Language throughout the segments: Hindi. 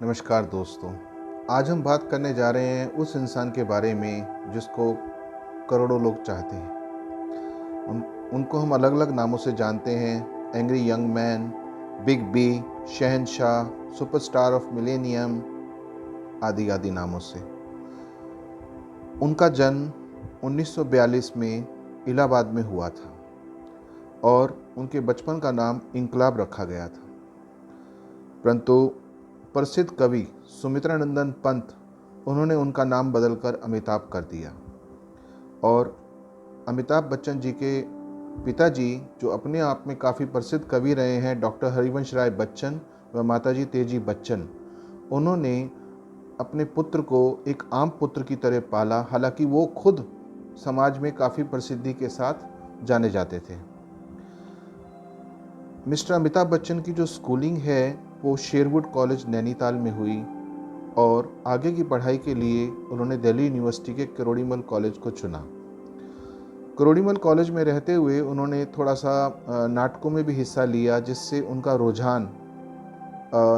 नमस्कार दोस्तों। आज हम बात करने जा रहे हैं उस इंसान के बारे में जिसको करोड़ों लोग चाहते हैं। उनको हम अलग अलग नामों से जानते हैं। Angry young man, big B, Shahenshah, superstar of millennium आदि आदि नामों से। उनका जन्म 1942 में इलाहाबाद में हुआ था और उनके बचपन का नाम इनकलाब रखा गया था। परंतु प्रसिद्ध कवि सुमित्रानंदन पंत, उन्होंने उनका नाम बदलकर अमिताभ कर दिया। और अमिताभ बच्चन जी के पिताजी, जो अपने आप में काफ़ी प्रसिद्ध कवि रहे हैं, डॉक्टर हरिवंश राय बच्चन व माताजी तेजी बच्चन, उन्होंने अपने पुत्र को एक आम पुत्र की तरह पाला। हालांकि वो खुद समाज में काफ़ी प्रसिद्धि के साथ जाने जाते थे। मिस्टर अमिताभ बच्चन की जो स्कूलिंग है वो शेरवुड कॉलेज नैनीताल में हुई और आगे की पढ़ाई के लिए उन्होंने दिल्ली यूनिवर्सिटी के किरोड़ीमल कॉलेज को चुना। किरोड़ीमल कॉलेज में रहते हुए उन्होंने थोड़ा सा नाटकों में भी हिस्सा लिया, जिससे उनका रुझान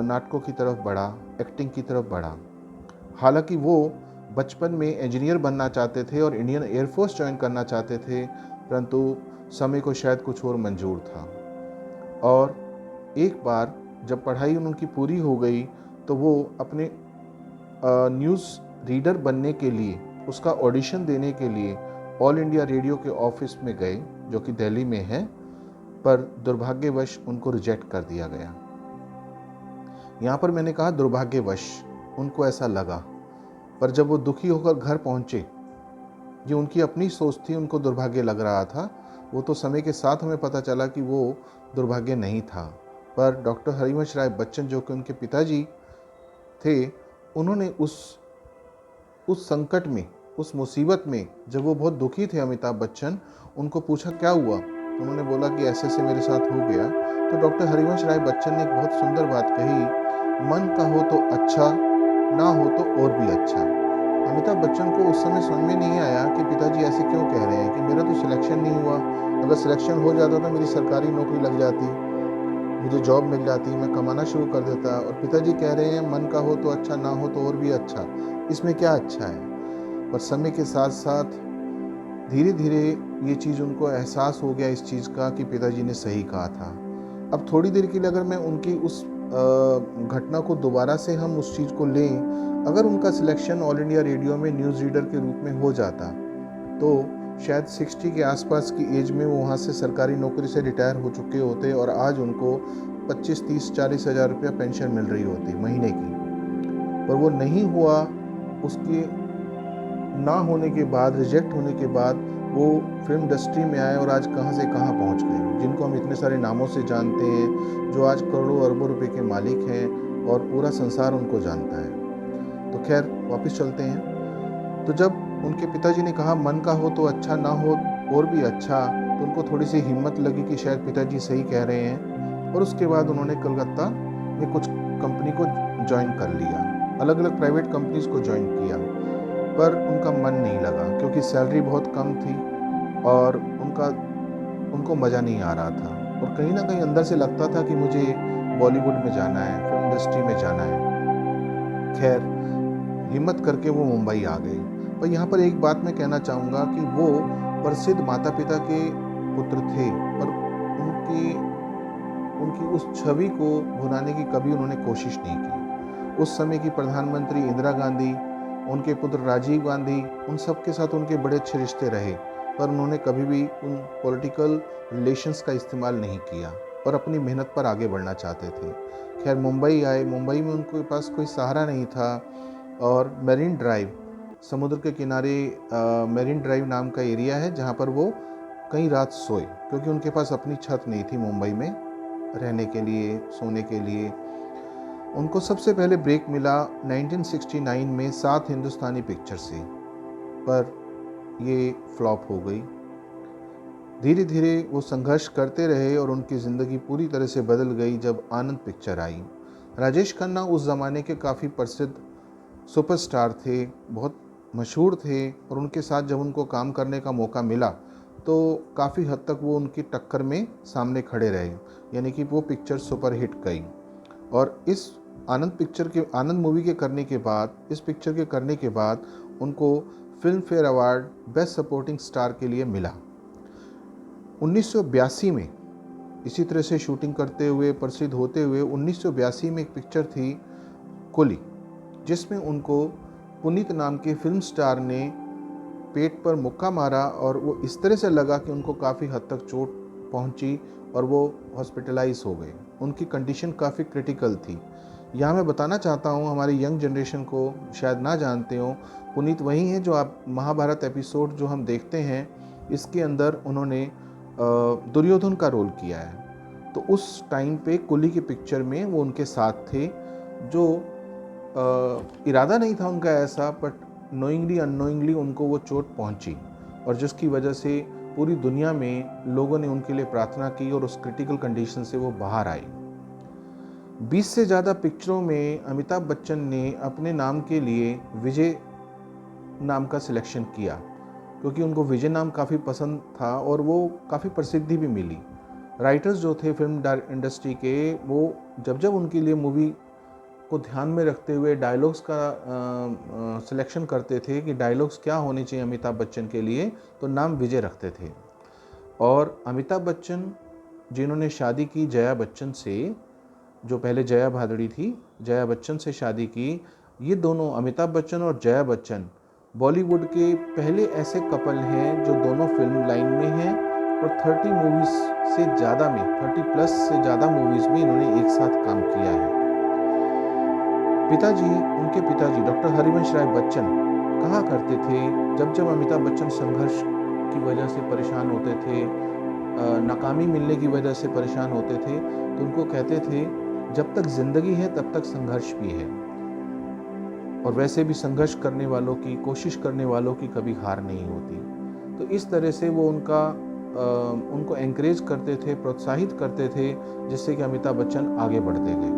नाटकों की तरफ बढ़ा, एक्टिंग की तरफ बढ़ा। हालांकि वो बचपन में इंजीनियर बनना चाहते थे और इंडियन एयरफोर्स ज्वाइन करना चाहते थे, परंतु समय को शायद कुछ और मंजूर था। और एक बार जब पढ़ाई उनकी पूरी हो गई तो वो अपने न्यूज़ रीडर बनने के लिए, उसका ऑडिशन देने के लिए ऑल इंडिया रेडियो के ऑफिस में गए, जो कि दिल्ली में है, पर दुर्भाग्यवश उनको रिजेक्ट कर दिया गया। यहाँ पर मैंने कहा दुर्भाग्यवश, उनको ऐसा लगा, पर जब वो दुखी होकर घर पहुँचे, ये उनकी अपनी सोच थी, उनको दुर्भाग्य लग रहा था। वो तो समय के साथ हमें पता चला कि वो दुर्भाग्य नहीं था। पर डॉक्टर हरिवंश राय बच्चन, जो कि उनके पिताजी थे, उन्होंने उस संकट में, उस मुसीबत में, जब वो बहुत दुखी थे अमिताभ बच्चन, उनको पूछा क्या हुआ, तो उन्होंने बोला कि ऐसे ऐसे मेरे साथ हो गया। तो डॉक्टर हरिवंश राय बच्चन ने एक बहुत सुंदर बात कही, मन का हो तो अच्छा, ना हो तो और भी अच्छा। अमिताभ बच्चन को उस समय समझ में नहीं आया कि पिताजी ऐसे क्यों कह रहे हैं, कि मेरा तो सिलेक्शन नहीं हुआ, अगर सिलेक्शन हो जाता तो मेरी सरकारी नौकरी लग जाती, मुझे जॉब मिल जाती, मैं कमाना शुरू कर देता। और पिताजी कह रहे हैं मन का हो तो अच्छा, ना हो तो और भी अच्छा, इसमें क्या अच्छा है। पर समय के साथ साथ धीरे धीरे ये चीज़ उनको एहसास हो गया इस चीज़ का कि पिताजी ने सही कहा था। अब थोड़ी देर के लिए अगर मैं उनकी उस घटना को दोबारा से हम उस चीज़ को लें, अगर उनका सिलेक्शन ऑल इंडिया रेडियो में न्यूज़ रीडर के रूप में हो जाता तो शायद 60 के आसपास की एज में वो वहाँ से सरकारी नौकरी से रिटायर हो चुके होते और आज उनको 25, 30, 40 हज़ार रुपया पेंशन मिल रही होती महीने की। पर वो नहीं हुआ। उसके ना होने के बाद, रिजेक्ट होने के बाद, वो फिल्म इंडस्ट्री में आए और आज कहाँ से कहाँ पहुँच गए, जिनको हम इतने सारे नामों से जानते हैं, जो आज करोड़ों अरबों रुपए के मालिक हैं और पूरा संसार उनको जानता है। तो खैर वापस चलते हैं। तो जब उनके पिताजी ने कहा मन का हो तो अच्छा, ना हो और भी अच्छा, तो उनको थोड़ी सी हिम्मत लगी कि शायद पिताजी सही कह रहे हैं। और उसके बाद उन्होंने कलकत्ता में कुछ कंपनी को ज्वाइन कर लिया, अलग अलग प्राइवेट कंपनीज को ज्वाइन किया। पर उनका मन नहीं लगा क्योंकि सैलरी बहुत कम थी और उनको मज़ा नहीं आ रहा था। और कहीं ना कहीं अंदर से लगता था कि मुझे बॉलीवुड में जाना है, फिल्म इंडस्ट्री में जाना है। खैर हिम्मत करके वो मुंबई आ गए। पर यहाँ पर एक बात मैं कहना चाहूँगा कि वो प्रसिद्ध माता पिता के पुत्र थे, पर उनकी उनकी उस छवि को भुलाने की कभी उन्होंने कोशिश नहीं की। उस समय की प्रधानमंत्री इंदिरा गांधी, उनके पुत्र राजीव गांधी, उन सब के साथ उनके बड़े अच्छे रिश्ते रहे, पर उन्होंने कभी भी उन पॉलिटिकल रिलेशंस का इस्तेमाल नहीं किया और अपनी मेहनत पर आगे बढ़ना चाहते थे। खैर मुंबई आए। मुंबई में उनके पास कोई सहारा नहीं था और मेरीन ड्राइव, समुद्र के किनारे मेरीन ड्राइव नाम का एरिया है, जहाँ पर वो कई रात सोए, क्योंकि उनके पास अपनी छत नहीं थी मुंबई में रहने के लिए, सोने के लिए। उनको सबसे पहले ब्रेक मिला 1969 में सात हिंदुस्तानी पिक्चर से, पर ये फ्लॉप हो गई। धीरे धीरे वो संघर्ष करते रहे और उनकी ज़िंदगी पूरी तरह से बदल गई जब आनंद पिक्चर आई। राजेश खन्ना उस ज़माने के काफ़ी प्रसिद्ध सुपरस्टार थे, बहुत मशहूर थे, और उनके साथ जब उनको काम करने का मौका मिला तो काफ़ी हद तक वो उनकी टक्कर में सामने खड़े रहे, यानी कि वो पिक्चर सुपरहिट गई। और इस आनंद मूवी के करने के बाद, इस पिक्चर के करने के बाद उनको film fair award best supporting star के लिए मिला। 1982 में इसी तरह से शूटिंग करते हुए प्रसिद्ध होते हुए 1982 में एक पिक्चर थी कुली, जिसमें उनको पुनीत नाम के फिल्म स्टार ने पेट पर मुक्का मारा और वो इस तरह से लगा कि उनको काफ़ी हद तक चोट पहुंची और वो हॉस्पिटलाइज हो गए। उनकी कंडीशन काफ़ी क्रिटिकल थी। यहाँ मैं बताना चाहता हूँ, हमारी यंग जनरेशन को शायद ना जानते हो, पुनीत वही हैं जो आप महाभारत एपिसोड जो हम देखते हैं, इसके अंदर उन्होंने दुर्योधन का रोल किया है। तो उस टाइम पे कुली की पिक्चर में वो उनके साथ थे, जो इरादा नहीं था उनका ऐसा, बट नोइंगली अननोइंगली उनको वो चोट पहुंची और जिसकी वजह से पूरी दुनिया में लोगों ने उनके लिए प्रार्थना की और उस क्रिटिकल कंडीशन से वो बाहर आए। 20 से ज़्यादा पिक्चरों में अमिताभ बच्चन ने अपने नाम के लिए विजय नाम का सिलेक्शन किया, क्योंकि उनको विजय नाम काफ़ी पसंद था और वो काफ़ी प्रसिद्धि भी मिली। राइटर्स जो थे फिल्म इंडस्ट्री के, वो जब जब उनके लिए मूवी को ध्यान में रखते हुए डायलॉग्स का सिलेक्शन करते थे कि डायलॉग्स क्या होने चाहिए अमिताभ बच्चन के लिए, तो नाम विजय रखते थे। और अमिताभ बच्चन जिन्होंने शादी की जया बच्चन से, जो पहले जया भादुड़ी थी, जया बच्चन से शादी की, ये दोनों अमिताभ बच्चन और जया बच्चन बॉलीवुड के पहले ऐसे कपल हैं जो दोनों फिल्म लाइन में हैं और 30 मूवीज़ से ज़्यादा में, 30+ से ज़्यादा मूवीज़ में इन्होंने एक साथ काम किया है। उनके पिताजी डॉक्टर हरिवंश राय बच्चन कहा करते थे, जब जब अमिताभ बच्चन संघर्ष की वजह से परेशान होते थे, नाकामी मिलने की वजह से परेशान होते थे, तो उनको कहते थे, जब तक जिंदगी है तब तक संघर्ष भी है, और वैसे भी संघर्ष करने वालों की, कोशिश करने वालों की कभी हार नहीं होती। तो इस तरह से वो उनको एनकरेज करते थे, प्रोत्साहित करते थे, जिससे कि अमिताभ बच्चन आगे बढ़ते गए।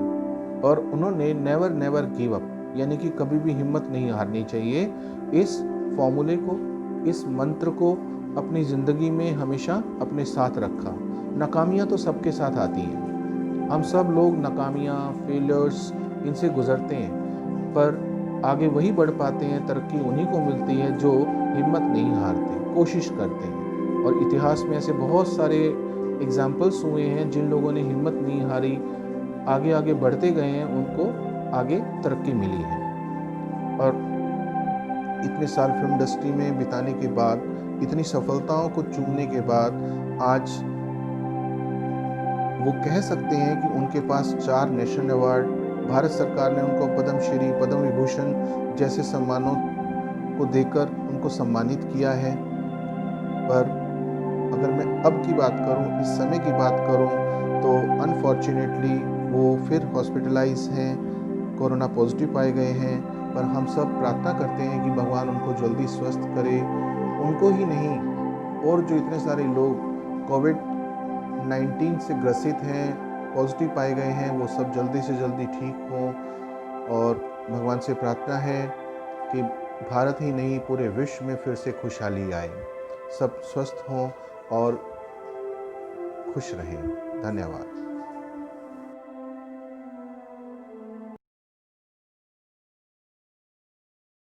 और उन्होंने नेवर नेवर गिव अप, यानी कि कभी भी हिम्मत नहीं हारनी चाहिए, इस फॉर्मूले को, इस मंत्र को अपनी ज़िंदगी में हमेशा अपने साथ रखा। नाकामियाँ तो सबके साथ आती हैं, हम सब लोग नाकामियाँ, फेलियर्स, इनसे गुजरते हैं, पर आगे वही बढ़ पाते हैं, तरक्की उन्हीं को मिलती है जो हिम्मत नहीं हारते, कोशिश करते हैं। और इतिहास में ऐसे बहुत सारे एग्जाम्पल्स हुए हैं जिन लोगों ने हिम्मत नहीं हारी, आगे आगे बढ़ते गए हैं, उनको आगे तरक्की मिली है। और इतने साल फिल्म इंडस्ट्री में बिताने के बाद, इतनी सफलताओं को चूमने के बाद, आज वो कह सकते हैं कि उनके पास 4 नेशनल अवार्ड, भारत सरकार ने उनको पद्मश्री, पद्म विभूषण जैसे सम्मानों को देकर उनको सम्मानित किया है। पर अगर मैं अब की बात करूं, इस समय की बात करूं, तो अनफॉर्चुनेटली वो फिर हॉस्पिटलाइज हैं, कोरोना पॉजिटिव पाए गए हैं। पर हम सब प्रार्थना करते हैं कि भगवान उनको जल्दी स्वस्थ करे, उनको ही नहीं, और जो इतने सारे लोग कोविड-19 से ग्रसित हैं, पॉजिटिव पाए गए हैं, वो सब जल्दी से जल्दी ठीक हों। और भगवान से प्रार्थना है कि भारत ही नहीं, पूरे विश्व में फिर से खुशहाली आए, सब स्वस्थ हों और खुश रहें। धन्यवाद।